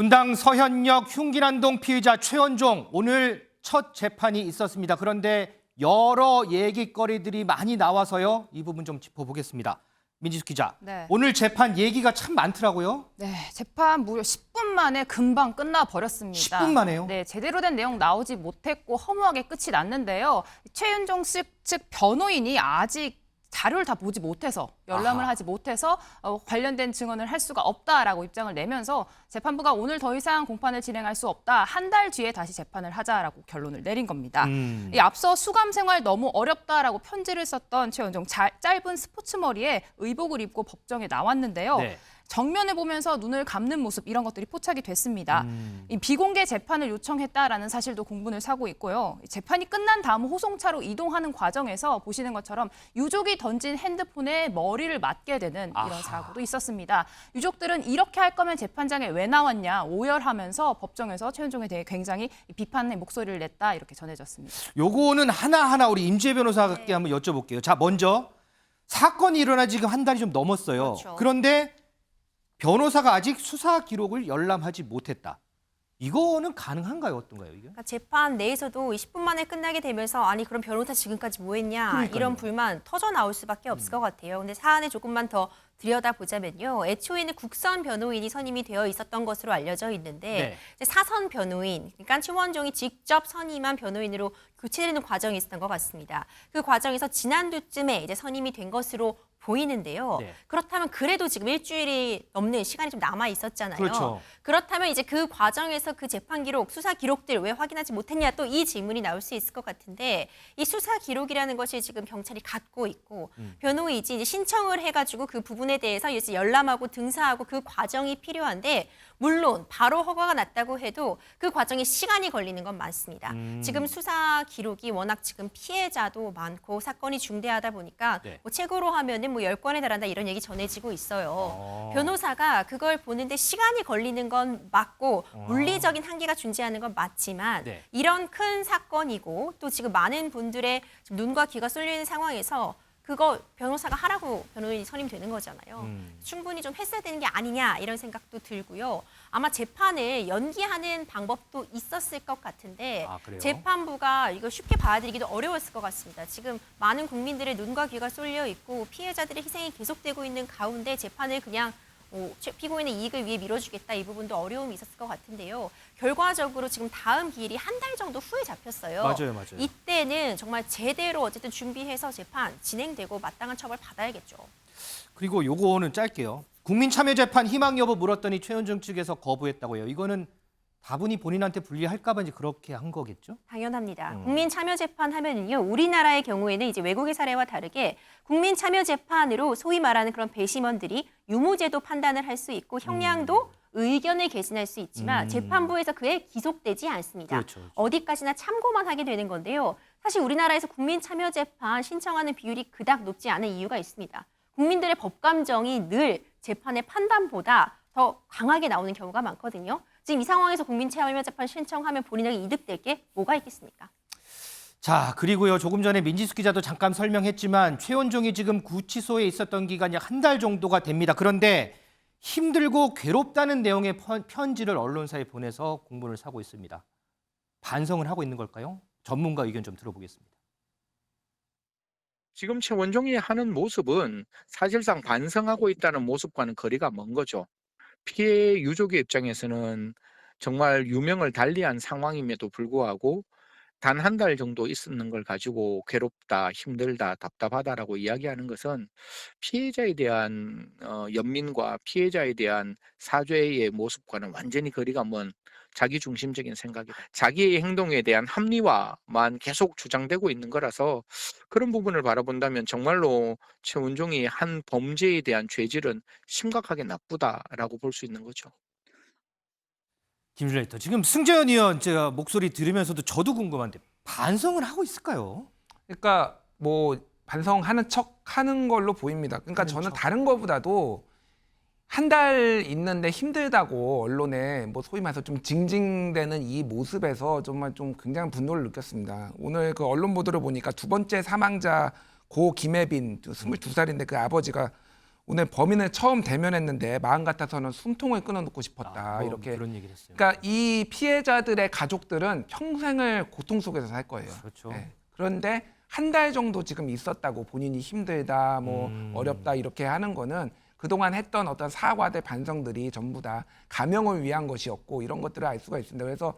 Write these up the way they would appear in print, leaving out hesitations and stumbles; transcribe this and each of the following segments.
분당 서현역 흉기난동 피의자 최원종 오늘 첫 재판이 있었습니다. 그런데 여러 얘기거리들이 많이 나와서요. 이 부분 좀 짚어보겠습니다. 민지숙 기자, 네. 오늘 재판 얘기가 참 많더라고요. 네, 재판 무려 10분 만에 금방 끝나버렸습니다. 10분 만에요? 네, 제대로 된 내용 나오지 못했고 허무하게 끝이 났는데요. 최윤종 측 변호인이 아직 자료를 다 보지 못해서 열람을 하지 못해서 관련된 증언을 할 수가 없다라고 입장을 내면서 재판부가 오늘 더 이상 공판을 진행할 수 없다. 한 달 뒤에 다시 재판을 하자라고 결론을 내린 겁니다. 이 앞서 수감 생활 너무 어렵다라고 편지를 썼던 최원종 짧은 스포츠 머리에 의복을 입고 법정에 나왔는데요. 네. 정면을 보면서 눈을 감는 모습 이런 것들이 포착이 됐습니다. 이 비공개 재판을 요청했다라는 사실도 공분을 사고 있고요. 재판이 끝난 다음 호송차로 이동하는 과정에서 보시는 것처럼 유족이 던진 핸드폰에 머리를 맞게 되는 이런 사고도 있었습니다. 유족들은 이렇게 할 거면 재판장에 왜 나왔냐 오열하면서 법정에서 최윤종에 대해 굉장히 비판의 목소리를 냈다 이렇게 전해졌습니다. 요거는 하나하나 우리 임지혜 변호사께 한번 여쭤볼게요. 자, 먼저 사건이 일어나 지금 한 달이 좀 넘었어요. 그렇죠. 그런데 변호사가 아직 수사 기록을 열람하지 못했다. 이거는 가능한가요? 어떤가요, 이게? 그러니까 재판 내에서도 20분 만에 끝나게 되면서 아니 그럼 변호사 지금까지 뭐 했냐 그러니까요. 이런 불만 터져 나올 수밖에 없을 것 같아요. 근데 사안을 조금만 더 들여다보자면요. 애초에는 국선 변호인이 선임이 되어 있었던 것으로 알려져 있는데 네. 이제 사선 변호인, 그러니까 최원종이 직접 선임한 변호인으로 교체되는 과정이 있었던 것 같습니다. 그 과정에서 지난주쯤에 이제 선임이 된 것으로 보이는데요. 네. 그렇다면 그래도 지금 일주일이 넘는 시간이 좀 남아 있었잖아요. 그렇죠. 그렇다면 이제 그 과정에서 그 재판 기록, 수사 기록들 왜 확인하지 못했냐 또 이 질문이 나올 수 있을 것 같은데 이 수사 기록이라는 것이 지금 경찰이 갖고 있고 변호인이 이제 신청을 해가지고 그 부분에 대해서 이제 열람하고 등사하고 그 과정이 필요한데 물론 바로 허가가 났다고 해도 그 과정에 시간이 걸리는 건 맞습니다. 지금 수사 기록이 워낙 지금 피해자도 많고 사건이 중대하다 보니까 네. 뭐 최고로 하면은 뭐 10건에 달한다 이런 얘기 전해지고 있어요. 변호사가 그걸 보는데 시간이 걸리는 건 맞고 물리적인 한계가 존재하는 건 맞지만 네. 이런 큰 사건이고 또 지금 많은 분들의 지금 눈과 귀가 쏠려 있는 상황에서 그거 변호사가 하라고 변호인이 선임되는 거잖아요. 충분히 좀 했어야 되는 게 아니냐 이런 생각도 들고요. 아마 재판을 연기하는 방법도 있었을 것 같은데 그래요? 재판부가 이거 쉽게 받아들이기도 어려웠을 것 같습니다. 지금 많은 국민들의 눈과 귀가 쏠려 있고 피해자들의 희생이 계속되고 있는 가운데 재판을 그냥 피고인의 이익을 위해 밀어주겠다 이 부분도 어려움이 있었을 것 같은데요. 결과적으로 지금 다음 기일이 한 달 정도 후에 잡혔어요. 맞아요. 이때는 정말 제대로 어쨌든 준비해서 재판 진행되고 마땅한 처벌 받아야겠죠. 그리고 요거는 짧게요. 국민참여재판 희망 여부 물었더니 최원종 측에서 거부했다고요. 이거는 다분히 본인한테 불리할까 봐 이제 그렇게 한 거겠죠? 당연합니다. 국민참여재판 하면은요, 우리나라의 경우에는 이제 외국의 사례와 다르게 국민참여재판으로 소위 말하는 그런 배심원들이 유무죄도 판단을 할 수 있고 형량도 의견을 개진할 수 있지만 재판부에서 그에 기속되지 않습니다. 그렇죠. 어디까지나 참고만 하게 되는 건데요. 사실 우리나라에서 국민참여재판 신청하는 비율이 그닥 높지 않은 이유가 있습니다. 국민들의 법감정이 늘 재판의 판단보다 더 강하게 나오는 경우가 많거든요. 지금 이 상황에서 국민참여재판 신청하면 본인에게 이득될 게 뭐가 있겠습니까? 자, 그리고요. 조금 전에 민지숙 기자도 잠깐 설명했지만 최원종이 지금 구치소에 있었던 기간이 한 달 정도가 됩니다. 그런데 힘들고 괴롭다는 내용의 편지를 언론사에 보내서 공분을 사고 있습니다. 반성을 하고 있는 걸까요? 전문가 의견 좀 들어보겠습니다. 지금 최원종이 하는 모습은 사실상 반성하고 있다는 모습과는 거리가 먼 거죠. 피해 유족의 입장에서는 정말 유명을 달리한 상황임에도 불구하고 단 한 달 정도 있었는 걸 가지고 괴롭다, 힘들다, 답답하다라고 이야기하는 것은 피해자에 대한 연민과 피해자에 대한 사죄의 모습과는 완전히 거리가 먼 자기중심적인 생각이 자기의 행동에 대한 합리화만 계속 주장되고 있는 거라서 그런 부분을 바라본다면 정말로 최원종이 한 범죄에 대한 죄질은 심각하게 나쁘다라고 볼 수 있는 거죠. 김준레이터, 지금 승재현 의원 제가 목소리 들으면서도 저도 궁금한데 반성을 하고 있을까요? 그러니까 뭐 반성하는 척 하는 걸로 보입니다. 그러니까 저는 다른 것보다도 한 달 있는데 힘들다고 언론에 뭐 소위 말해서 좀 징징대는 이 모습에서 정말 좀 굉장한 분노를 느꼈습니다. 오늘 그 언론 보도를 보니까 두 번째 사망자 고 김혜빈 22살인데 그 아버지가 오늘 범인을 처음 대면했는데 마음 같아서는 숨통을 끊어놓고 싶었다. 뭐 이렇게. 그런 얘기를 했어요. 그러니까 이 피해자들의 가족들은 평생을 고통 속에서 살 거예요. 그렇죠. 예. 그런데 한 달 정도 지금 있었다고 본인이 힘들다, 뭐 어렵다 이렇게 하는 거는 그동안 했던 어떤 사과들 반성들이 전부 다 감형을 위한 것이었고 이런 것들을 알 수가 있습니다. 그래서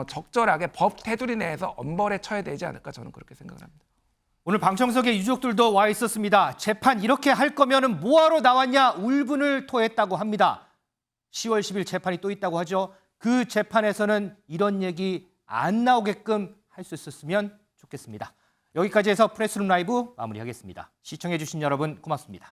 적절하게 법 테두리 내에서 엄벌에 처해야 되지 않을까 저는 그렇게 생각을 합니다. 오늘 방청석에 유족들도 와 있었습니다. 재판 이렇게 할 거면은 뭐하러 나왔냐 울분을 토했다고 합니다. 10월 10일 재판이 또 있다고 하죠. 그 재판에서는 이런 얘기 안 나오게끔 할 수 있었으면 좋겠습니다. 여기까지 해서 프레스룸 라이브 마무리하겠습니다. 시청해주신 여러분 고맙습니다.